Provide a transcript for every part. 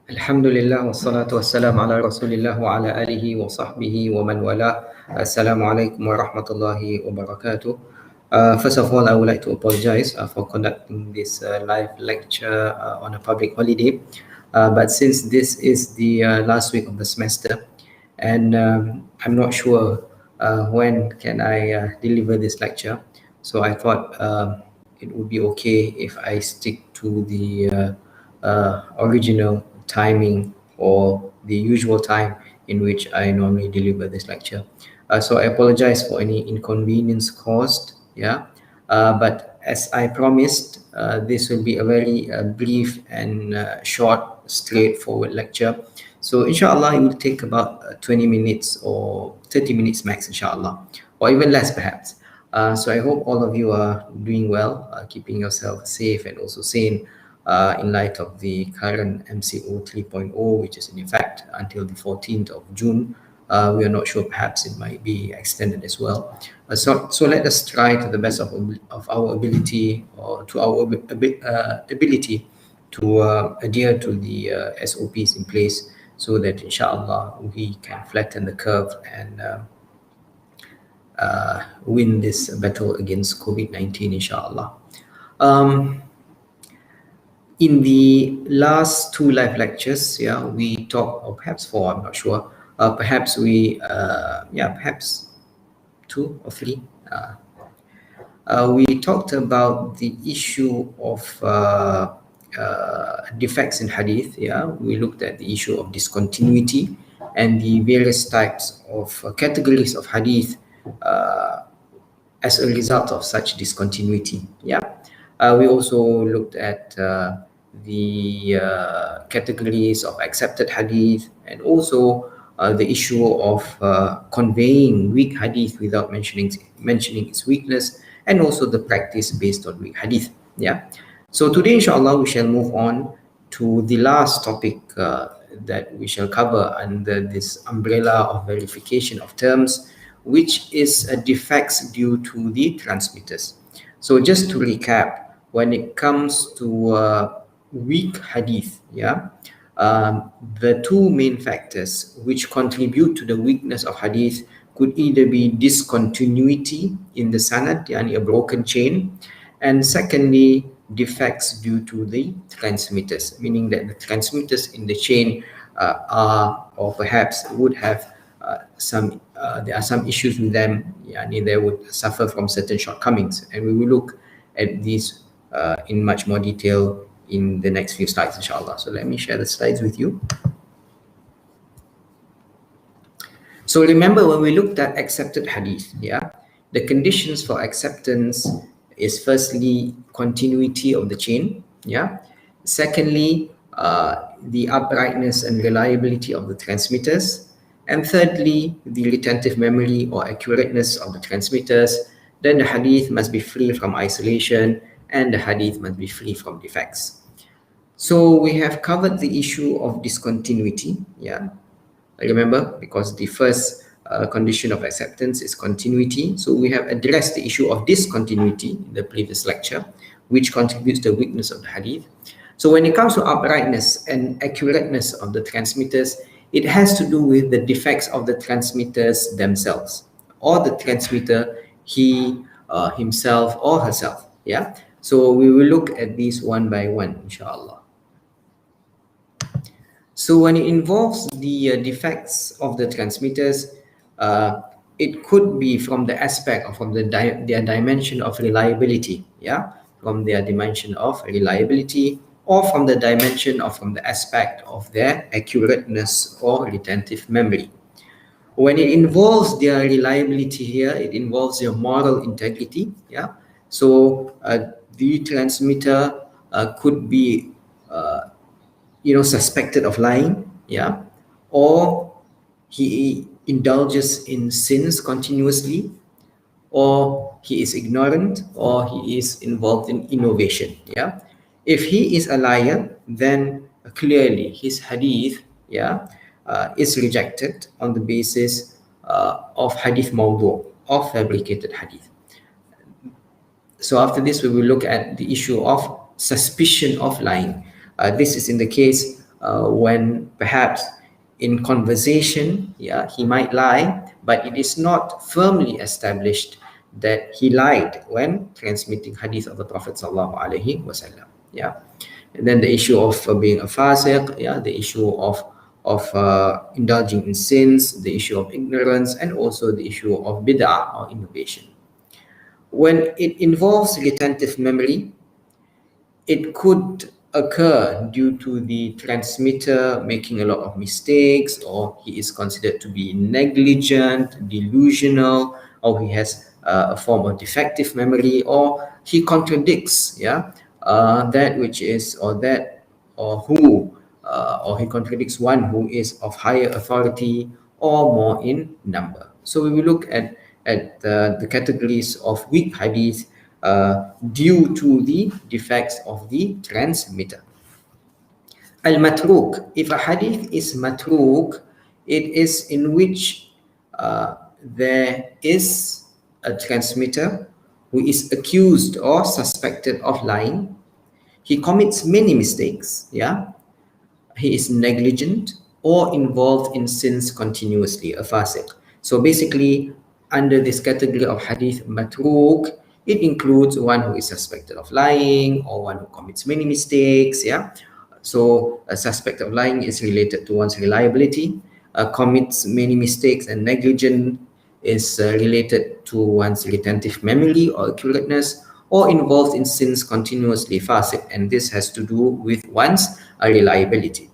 Alhamdulillah wassalatu wassalamu ala Rasulillah wa ala alihi wa sahbihi wa man wala. Assalamualaikum warahmatullahi wabarakatuh. First of all, I would like to apologize for conducting this live lecture on a public holiday. But since this is the last week of the semester, and I'm not sure when can I deliver this lecture, so I thought it would be okay if I stick to the original timing or the usual time in which I normally deliver this lecture. So I apologize for any inconvenience caused. But as I promised, this will be a very brief and short, straightforward lecture. So inshallah, it will take about 20 minutes or 30 minutes max, inshallah, or even less perhaps. So I hope all of you are doing well, keeping yourself safe and also sane in light of the current MCO 3.0, which is in effect until the 14th of June. We are not sure, perhaps it might be extended as well. So let us try to the best of our ability, or to our ability to adhere to the SOPs in place, so that inshallah we can flatten the curve and win this battle against COVID-19, inshallah. In the last two live lectures, we talked, or perhaps four, I'm not sure. Perhaps two or three. We talked about the issue of defects in hadith. We looked at the issue of discontinuity and the various types of categories of hadith as a result of such discontinuity. We also looked at the categories of accepted hadith, and also the issue of conveying weak hadith without mentioning its weakness, and also the practice based on weak hadith. So today, inshallah, we shall move on to the last topic that we shall cover under this umbrella of verification of terms, which is defects due to the transmitters. So just to recap, when it comes to weak hadith, the two main factors which contribute to the weakness of hadith could either be discontinuity in the sanad, yani a broken chain, and secondly, defects due to the transmitters, meaning that the transmitters in the chain are, or perhaps would have there are some issues with them, yani they would suffer from certain shortcomings, and we will look at these in much more detail in the next few slides, inshallah. So let me share the slides with you. So remember, when we looked at accepted hadith, the conditions for acceptance is firstly continuity of the chain, secondly the uprightness and reliability of the transmitters, and thirdly the retentive memory or accurateness of the transmitters. Then the hadith must be free from isolation, and the hadith must be free from defects. So we have covered the issue of discontinuity, remember, because the first condition of acceptance is continuity. So we have addressed the issue of discontinuity in the previous lecture, which contributes to the weakness of the hadith. So when it comes to uprightness and accurateness of the transmitters, it has to do with the defects of the transmitters themselves, or the transmitter, he, himself, or herself. So we will look at these one by one, inshallah. So when it involves the defects of the transmitters, it could be from the aspect or from their dimension of reliability, from their dimension of reliability, or from the dimension or from the aspect of their accurateness or retentive memory. When it involves their reliability here, it involves their moral integrity. So the transmitter could be suspected of lying, or he indulges in sins continuously, or he is ignorant, or he is involved in innovation. If he is a liar, then clearly his hadith, is rejected on the basis of hadith mawdu', of fabricated hadith. So after this, we will look at the issue of suspicion of lying. This is in the case when perhaps in conversation, he might lie, but it is not firmly established that he lied when transmitting hadith of the Prophet sallallahu alaihi wasallam. And then the issue of being a fasiq, the issue of indulging in sins, the issue of ignorance, and also the issue of bid'ah or innovation. When it involves retentive memory, it could occur due to the transmitter making a lot of mistakes, or he is considered to be negligent, delusional, or he has a form of defective memory, or he contradicts that which is, or that, or who, or he contradicts one who is of higher authority or more in number. So we will look at the categories of weak hadith due to the defects of the transmitter. Al-matruk. If a hadith is matruk, it is in which there is a transmitter who is accused or suspected of lying. He commits many mistakes, he is negligent or involved in sins continuously, a fasiq. So basically, under this category of hadith matruk, it includes one who is suspected of lying or one who commits many mistakes. So a suspect of lying is related to one's reliability, commits many mistakes and negligent is related to one's retentive memory or accurateness, or involved in sins continuously, fasiq, and this has to do with one's reliability.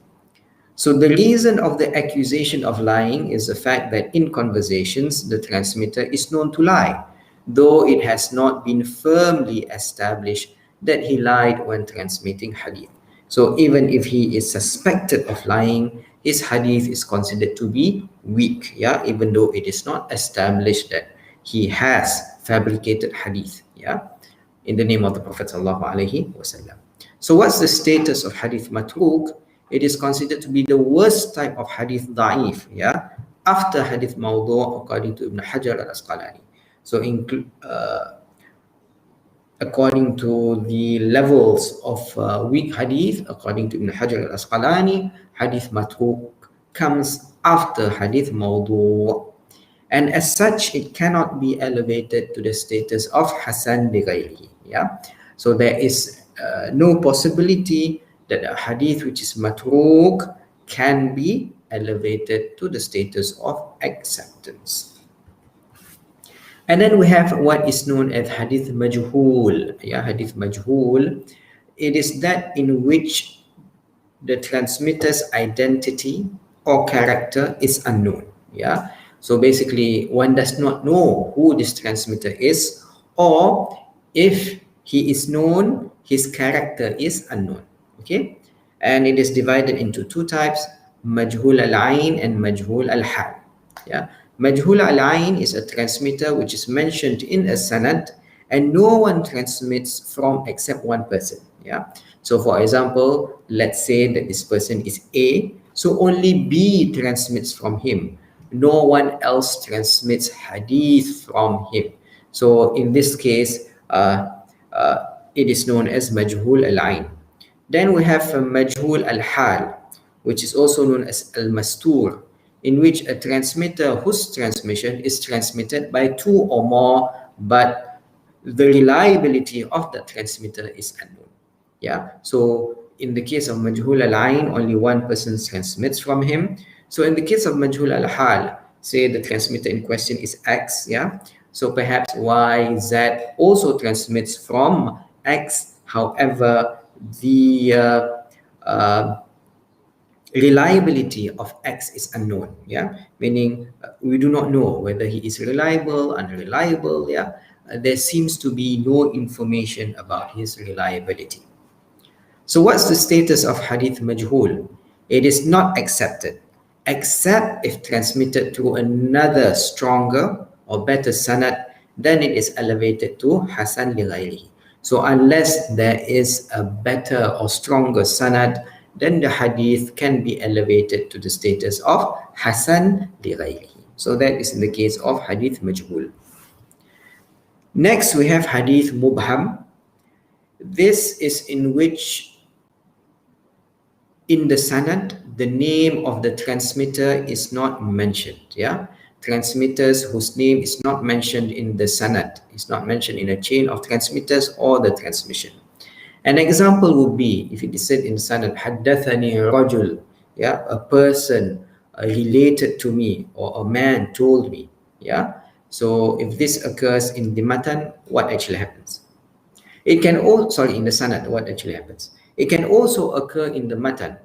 So the reason of the accusation of lying is the fact that in conversations, the transmitter is known to lie, though it has not been firmly established that he lied when transmitting hadith. So even if he is suspected of lying, his hadith is considered to be weak, even though it is not established that he has fabricated hadith, in the name of the Prophet sallallahu alaihi wasallam. So what's the status of hadith matruk? It is considered to be the worst type of hadith da'if, after hadith mawdu' according to Ibn Hajar al-Asqalani. So according to the levels of weak hadith, according to Ibn Hajar al-Asqalani, hadith matruk comes after hadith mawdu'. And as such, it cannot be elevated to the status of hasan li ghayrihi. So there is no possibility that a hadith which is matruk can be elevated to the status of acceptance. And then we have what is known as hadith majhul. Hadith majhul. It is that in which the transmitter's identity or character is unknown. So basically, one does not know who this transmitter is, or if he is known, his character is unknown. Okay, and it is divided into two types: majhul al-ain and majhul al-hal. Majhul al-ain is a transmitter which is mentioned in a sanad and no one transmits from except one person. So for example, let's say that this person is A, so only B transmits from him. No one else transmits hadith from him. So in this case, it is known as majhul al-ain. Then we have majhul al-hal, which is also known as al-mastur, in which a transmitter whose transmission is transmitted by two or more, but the reliability of the transmitter is unknown. So in the case of majhul al-ain, only one person transmits from him. So in the case of majhul al-hal, say the transmitter in question is X, so perhaps Y, Z also transmits from X. However, the reliability of X is unknown, meaning we do not know whether he is reliable, unreliable. There seems to be no information about his reliability. So what's the status of hadith majhul? It is not accepted except if transmitted through another stronger or better sanad, then it is elevated to hasan li ghayrihi. So unless there is a better or stronger sanad, then the hadith can be elevated to the status of Hasan li ghayrihi. So that is in the case of hadith majhul. Next we have hadith mubham. This is in which in the sanad the name of the transmitter is not mentioned. Yeah, transmitters whose name is not mentioned in the sanad, is not mentioned in a chain of transmitters or the transmission. An example would be if it is said in sanad, haddathani rajul, yeah, a person related to me, or a man told me. Yeah, so if this occurs in the matan, what actually happens? It can also, in the sanad, what actually happens? It can also occur in the matan,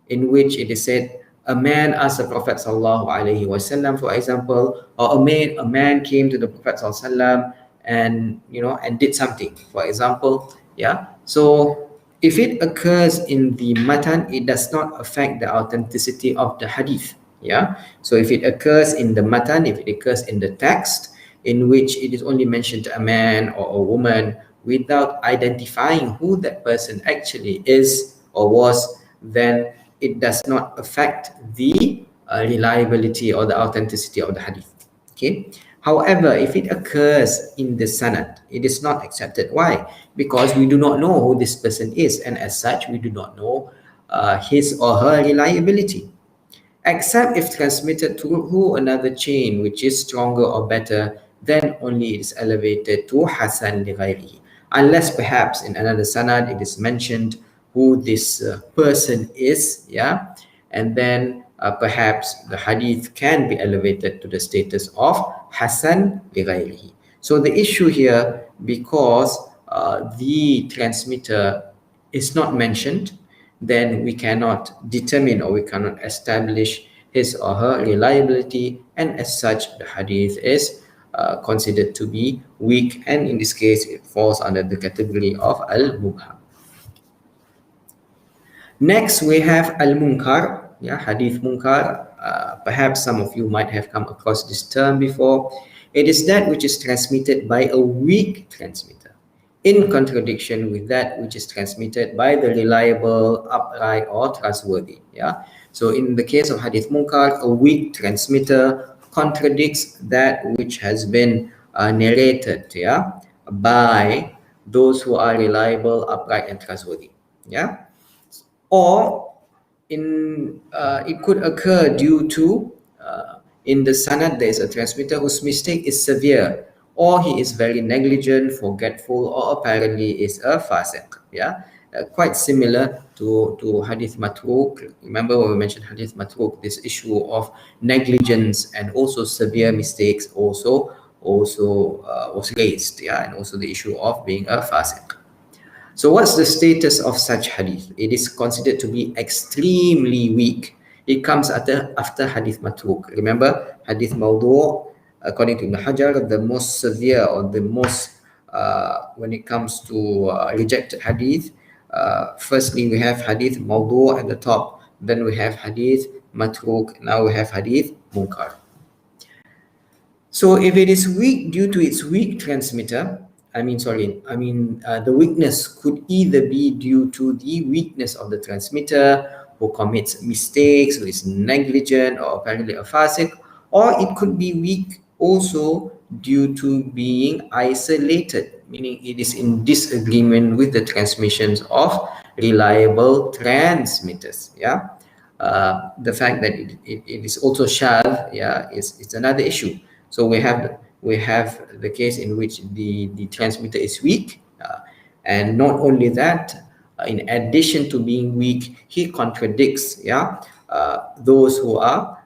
in which it is said, a man asked the Prophet sallallahu alaihi wasallam, for example, or a man came to the Prophet sallallahu alaihi wasallam and and did something, for example. Yeah. So if it occurs in the matan, it does not affect the authenticity of the hadith. Yeah. So if it occurs in the matan, if it occurs in the text, in which it is only mentioned a man or a woman without identifying who that person actually is or was, then it does not affect the reliability or the authenticity of the hadith. Okay. However, if it occurs in the sanad, it is not accepted. Why? Because we do not know who this person is, and as such, we do not know his or her reliability. Except if transmitted through another chain which is stronger or better, then only it is elevated to Hasan li ghayrihi. Unless perhaps in another sanad it is mentioned who this person is, yeah, and then perhaps the hadith can be elevated to the status of Hasan li ghayrihi. So the issue here, because the transmitter is not mentioned, then we cannot determine or we cannot establish his or her reliability, and as such the hadith is considered to be weak, and in this case it falls under the category of al-mubham. Next we have al-munkar, yeah, hadith munkar. Perhaps some of you might have come across this term before. It is that which is transmitted by a weak transmitter, in contradiction with that which is transmitted by the reliable, upright, or trustworthy. Yeah. So in the case of hadith munkar, a weak transmitter contradicts that which has been narrated, yeah, by those who are reliable, upright, and trustworthy. Yeah. Or it could occur due to in the sanad there is a transmitter whose mistake is severe, or he is very negligent, forgetful, or apparently is a fasiq. Yeah, quite similar to hadith matruk. Remember when we mentioned hadith matruk, this issue of negligence and also severe mistakes also was raised. Yeah, and also the issue of being a fasiq. So what's the status of such hadith? It is considered to be extremely weak. It comes after hadith matruk. Remember, hadith mawdu', according to Ibn Hajar, the most severe or the most, when it comes to rejected hadith, firstly we have hadith mawdu' at the top, then we have hadith matruk, now we have hadith munkar. So if it is weak due to its weak transmitter, the weakness could either be due to the weakness of the transmitter, who commits mistakes, who is negligent, or apparently a fasiq, or it could be weak also due to being isolated, meaning it is in disagreement with the transmissions of reliable transmitters. Yeah, the fact that it is also shadh, yeah, it's another issue. So we have the case in which the transmitter is weak, and not only that, in addition to being weak, he contradicts, yeah, those who are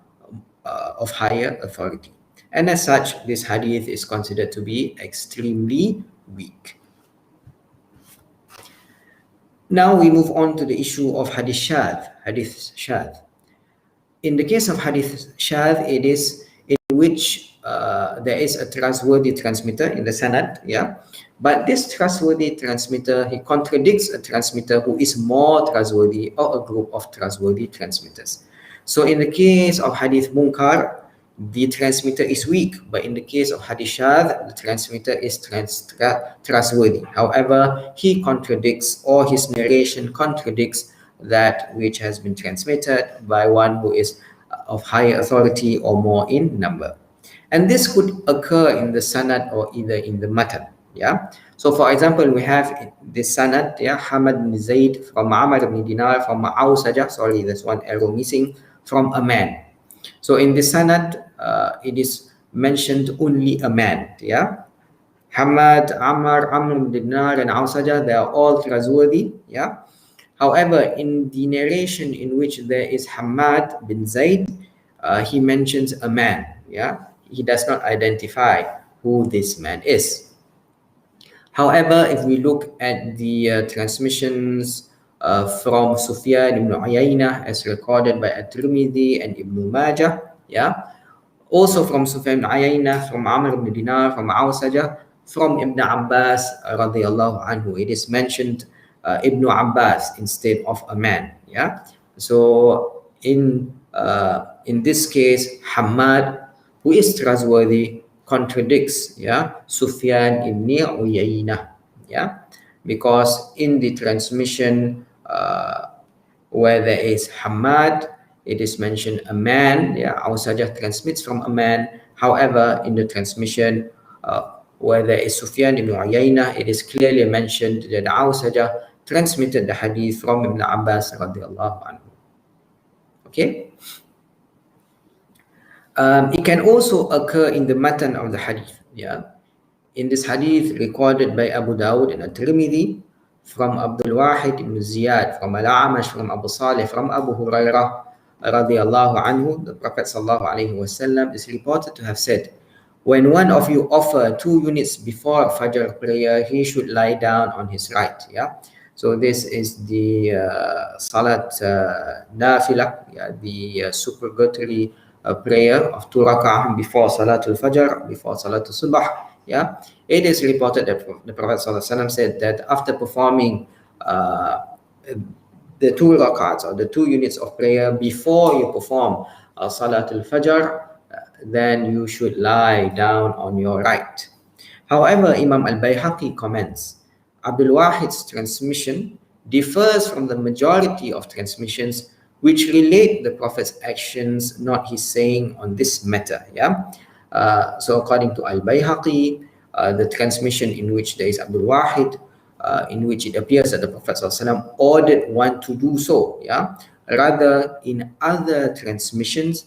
of higher authority, and as such this hadith is considered to be extremely weak. Now we move on to the issue of hadith shadh. In the case of hadith shadh, it is in which there is a trustworthy transmitter in the sanad, yeah, but this trustworthy transmitter, he contradicts a transmitter who is more trustworthy, or a group of trustworthy transmitters. So in the case of hadith munkar, the transmitter is weak. But in the case of hadith shadh, the transmitter is trustworthy. However, he contradicts, or his narration contradicts that which has been transmitted by one who is of higher authority or more in number. And this could occur in the sanad or either in the matan. Yeah. So for example, we have this sanad, yeah, Hamad bin Zaid from Amr bin Dinar from Ma'awsajah, sorry, there's one arrow missing, from a man. So in this sanad, it is mentioned only a man. Yeah. Hamad, Amr bin Dinar, and Awsajah, they are all trustworthy. Yeah. However, in the narration in which there is Hamad bin Zaid, he mentions a man. Yeah, he does not identify who this man is. However, if we look at the transmissions from Sufyan ibn Uyaynah as recorded by At-Tirmidhi and Ibn Majah, yeah, also from Sufyan ibn Uyaynah, from Amr ibn Dinar, from Awsajah, from Ibn Abbas radiyallahu anhu, it is mentioned Ibn Abbas instead of a man. Yeah, so in this case, Hamad, who is trustworthy, contradicts, yeah, Sufyan ibn Uyaynah, yeah, because in the transmission where there is Hamad, it is mentioned a man. Yeah, Awsajah transmits from a man. However, in the transmission where there is Sufyan ibn Uyaynah, it is clearly mentioned that Awsajah transmitted the hadith from Ibn Abbas radiyallahu anhu. Okay. It can also occur in the matan of the hadith. Yeah, in this hadith recorded by Abu Dawud and At-Tirmidhi from Abdul Wahid ibn Ziyad, from Al-Amash, from Abu Salih, from Abu Hurairah radiyallahu anhu, the Prophet sallallahu alaihi wasallam is reported to have said, when one of you offer 2 units before Fajr prayer, he should lie down on his right. Yeah. So this is the Salat Nafila, yeah, the supererogatory prayer of 2 rak'ah before Salatul Fajr, before Salatul Subh. Yeah, it is reported that the Prophet ﷺ said that after performing the 2 rak'ahs or the 2 units of prayer before you perform Salatul Fajr, then you should lie down on your right. However, Imam Al-Bayhaqi comments, Abdul Wahid's transmission differs from the majority of transmissions which relate the Prophet's actions, not his saying, on this matter. Yeah. So according to Al-Bayhaqi, the transmission in which there is Abdul Wahid, in which it appears that the Prophet ﷺ ordered one to do so. Yeah. Rather, in other transmissions,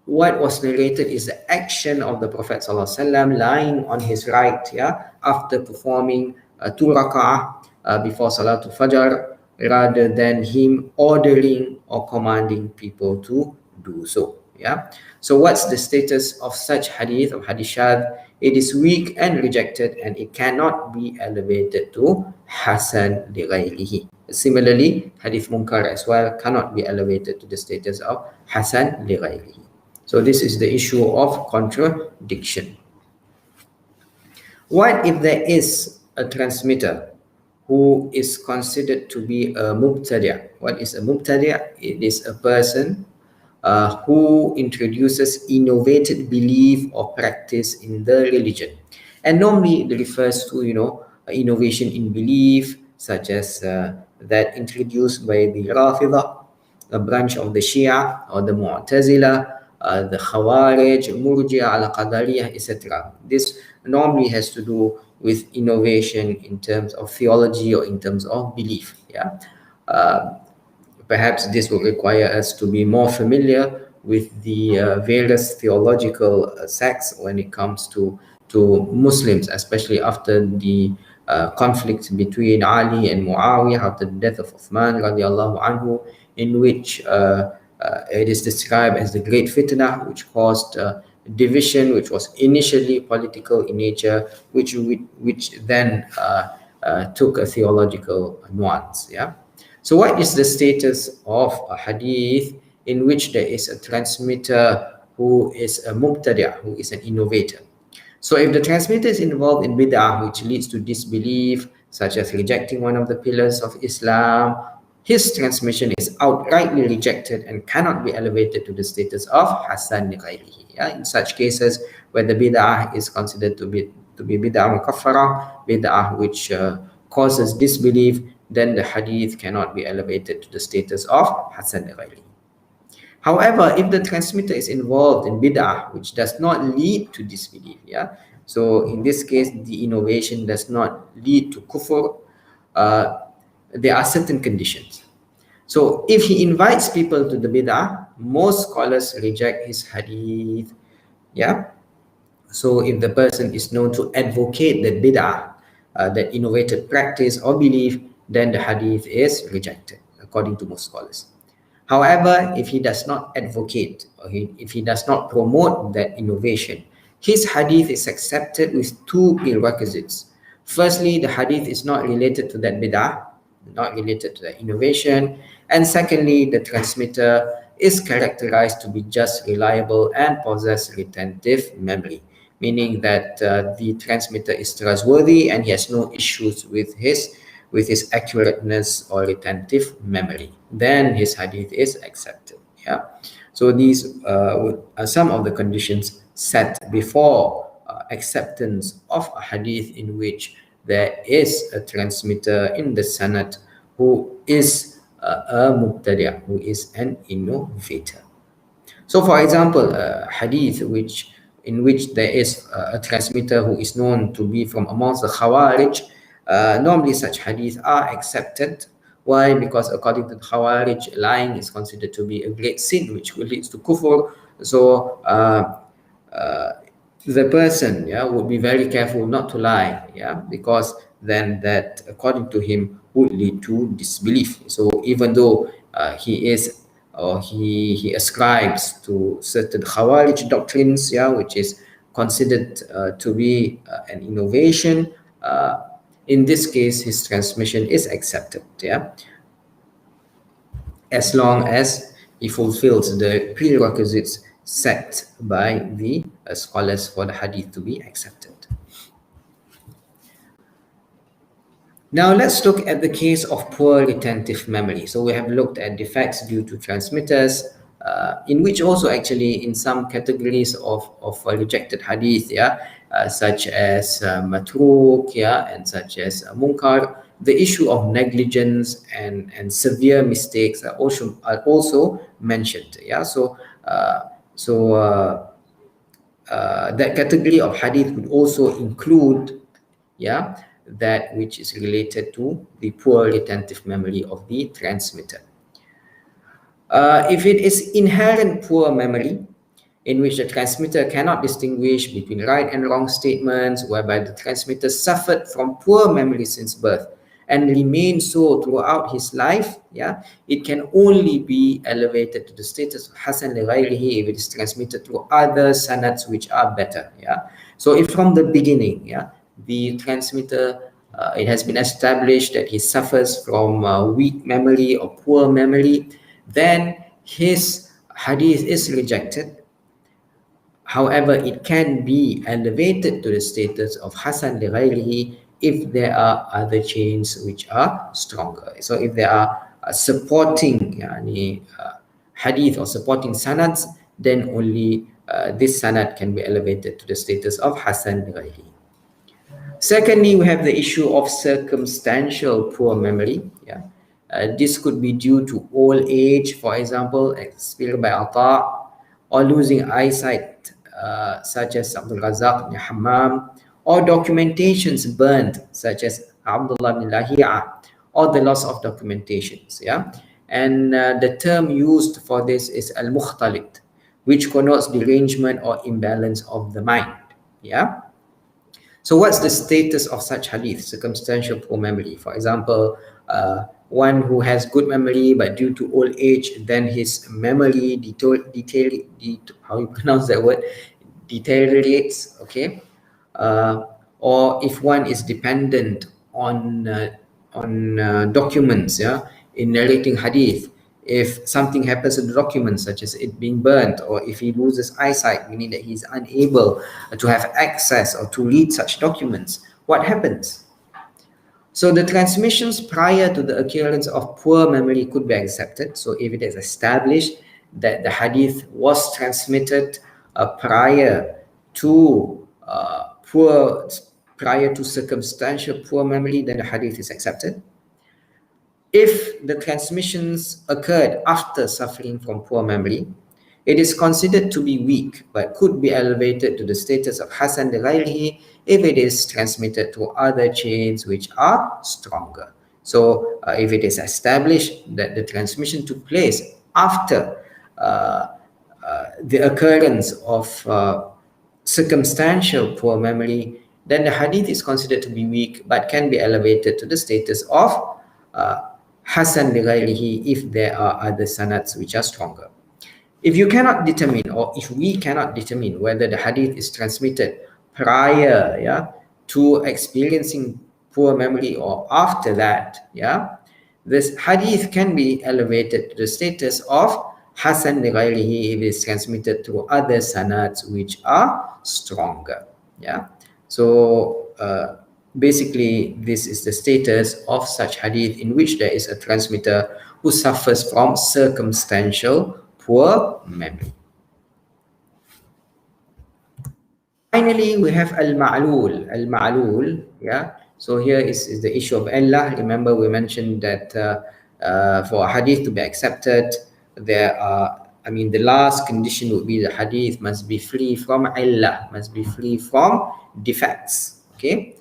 what was narrated is the action of the Prophet ﷺ lying on his right, yeah, after performing 2 rak'ah before Salatul Fajr, rather than him ordering or commanding people to do so. Yeah. So what's the status of such hadith, of hadith shadh? It is weak and rejected, and it cannot be elevated to hasan li ghayrihi. Similarly, hadith munkar as well cannot be elevated to the status of hasan li ghayrihi. So this is the issue of contradiction. What if there is a transmitter who is considered to be a mubtadi'? What is a mubtadi'? It is a person who introduces innovated belief or practice in the religion. And normally it refers to, innovation in belief, such as that introduced by the Rafidah, a branch of the Shia, or the Mu'tazila, the Khawarij, Murji'a, Al-Qadariyah, etc. This normally has to do with innovation in terms of theology or in terms of belief. Yeah. Perhaps this will require us to be more familiar with the various theological sects when it comes to Muslims, especially after the conflict between Ali and Muawiyah after the death of Uthman radiallahu anhu, in which it is described as the great fitna, which caused division, which was initially political in nature, which then took a theological nuance. Yeah. So what is the status of a hadith in which there is a transmitter who is a mubtadi', who is an innovator? So if the transmitter is involved in bid'ah, which leads to disbelief, such as rejecting one of the pillars of Islam, his transmission is outrightly rejected and cannot be elevated to the status of Hasan li ghairihi. In such cases where the bid'ah is considered to be bid'ah mukaffara, bid'ah which causes disbelief, then the hadith cannot be elevated to the status of Hasan li ghairihi. However, if the transmitter is involved in bid'ah which does not lead to disbelief, so in this case the innovation does not lead to kufr, there are certain conditions. So if he invites people to the bid'ah, most scholars reject his hadith. So if the person is known to advocate that bid'ah, that innovated practice or belief, then the hadith is rejected according to most scholars. However, if he does not advocate or if he does not promote that innovation, his hadith is accepted with two prerequisites. Firstly, the hadith is not related to that bid'ah, not related to that innovation. And secondly, the transmitter is characterized to be just, reliable, and possess retentive memory, meaning that the transmitter is trustworthy and he has no issues with his accurateness or retentive memory. Then his hadith is accepted. So these are some of the conditions set before acceptance of a hadith in which there is a transmitter in the sanad who is a mubtadi', who is an innovator. So for example, a hadith in which there is a transmitter who is known to be from amongst the Khawarij, normally such hadith are accepted. Why? Because according to the Khawarij, lying is considered to be a great sin which will lead to kufr. So the person would be very careful not to lie, because then that, according to him, would lead to disbelief. So even though he ascribes to certain Khawarij doctrines, which is considered to be an innovation, in this case his transmission is accepted, as long as he fulfills the prerequisites set by the scholars for the hadith to be accepted. Now let's look at the case of poor retentive memory. So we have looked at defects due to transmitters, in which also actually in some categories of rejected hadith, such as matruk, and such as munkar, the issue of negligence and severe mistakes are also mentioned. So that category of hadith would also include that which is related to the poor retentive memory of the transmitter. If it is inherent poor memory, in which the transmitter cannot distinguish between right and wrong statements, whereby the transmitter suffered from poor memory since birth and remains so throughout his life, it can only be elevated to the status of Hasan li ghairihi if it is transmitted through other sanads which are better. So if from the beginning, the transmitter, it has been established that he suffers from weak memory or poor memory, then his hadith is rejected. However, it can be elevated to the status of Hasan li ghairihi if there are other chains which are stronger. So if there are supporting hadith or supporting sanads, then only this sanad can be elevated to the status of Hasan li ghairihi. Secondly, we have the issue of circumstantial poor memory. This could be due to old age, for example, experienced by Ata, or losing eyesight, such as Abdul Razak bin Hammam, or documentations burnt, such as Abdullah bin Lahi'a, or the loss of documentations. And the term used for this is al-mukhtalit, which connotes derangement or imbalance of the mind. So what's the status of such hadith, circumstantial poor memory? For example, one who has good memory, but due to old age, then his memory deteriorates, or if one is dependent on documents, in narrating hadith, if something happens to the documents, such as it being burnt, or if he loses eyesight, meaning that he's unable to have access or to read such documents, what happens? So the transmissions prior to the occurrence of poor memory could be accepted. So if it is established that the hadith was transmitted prior to circumstantial poor memory, then the hadith is accepted. If the transmissions occurred after suffering from poor memory, it is considered to be weak but could be elevated to the status of Hasan li-ghayrihi if it is transmitted to other chains which are stronger. So if it is established that the transmission took place after the occurrence of circumstantial poor memory, then the hadith is considered to be weak but can be elevated to the status of Hasan li-ghayrihi if there are other sanads which are stronger. If you cannot determine, or if we cannot determine whether the hadith is transmitted prior to experiencing poor memory or after that, this hadith can be elevated to the status of Hasan li-ghayrihi if it is transmitted through other sanads which are stronger. So basically, this is the status of such hadith in which there is a transmitter who suffers from circumstantial poor memory. Finally, we have al-ma'lul. Al-ma'lul, so here is the issue of illah. Remember, we mentioned that for a hadith to be accepted, the last condition would be the hadith must be free from illah, must be free from defects. Okay.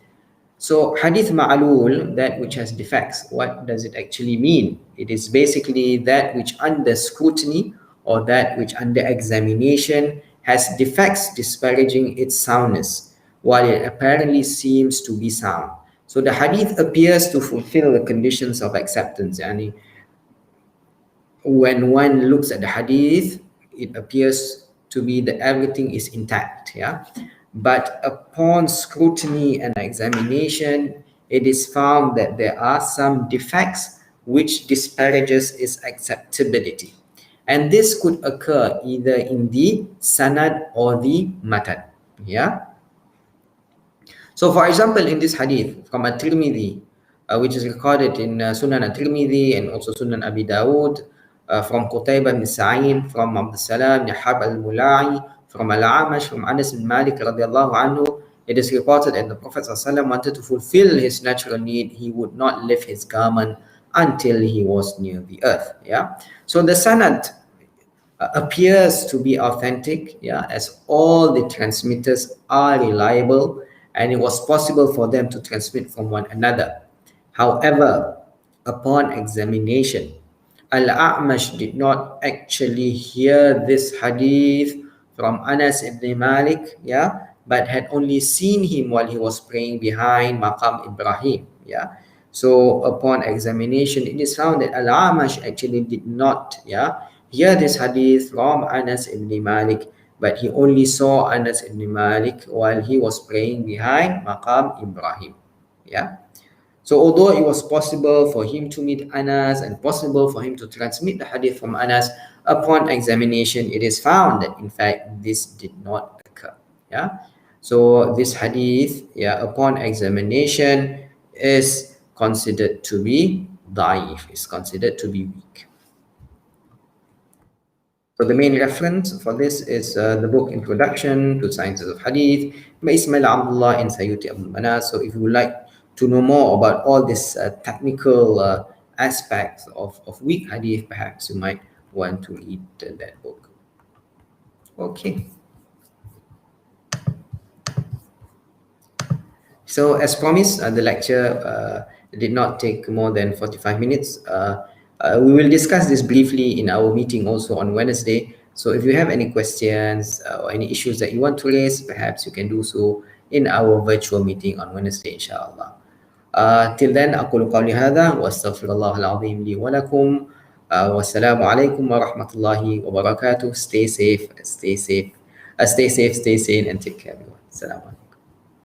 So hadith ma'lul, that which has defects, what does it actually mean? It is basically that which under scrutiny or that which under examination has defects disparaging its soundness, while it apparently seems to be sound. So the hadith appears to fulfill the conditions of acceptance. Yani, when one looks at the hadith, it appears to be that everything is intact. But upon scrutiny and examination, it is found that there are some defects which disparages its acceptability. And this could occur either in the sanad or the matan. So for example, in this hadith from At-Tirmidhi, which is recorded in Sunan At-Tirmidhi and also Sunan Abi Dawud, from Qutaybah bin Sa'id, from Abdul Salam bin Harb al-Mula'i, from Al-Amash, from Anas bin Malik radiallahu anhu, it is reported that the Prophet ﷺ wanted to fulfill his natural need. He would not lift his garment until he was near the earth. So the sanad appears to be authentic, as all the transmitters are reliable and it was possible for them to transmit from one another. However, upon examination, Al-A'mash did not actually hear this hadith from Anas ibn Malik, but had only seen him while he was praying behind Maqam Ibrahim. So upon examination, it is found that Al-A'mash actually did not hear this hadith from Anas ibn Malik, but he only saw Anas ibn Malik while he was praying behind Maqam Ibrahim. So although it was possible for him to meet Anas and possible for him to transmit the hadith from Anas, upon examination, it is found that in fact this did not occur. So this hadith, upon examination, is considered to be da'if, is considered to be weak. So the main reference for this is the book Introduction to Sciences of Hadith by Ismail Abdullah and Sayyuti Abdul Manas. So if you would like to know more about all this technical aspects of weak hadith, perhaps you might want to read that book. Okay. So as promised, the lecture did not take more than 45 minutes. We will discuss this briefly in our meeting also on Wednesday. So if you have any questions or any issues that you want to raise, perhaps you can do so in our virtual meeting on Wednesday, inshallah. Till then, أقول قولي هذا وأستغفر الله العظيم لي ولكم. والسلام عليكم ورحمة الله وبركاته. Stay safe, stay sane, and take care, everyone. Assalamu alaikum.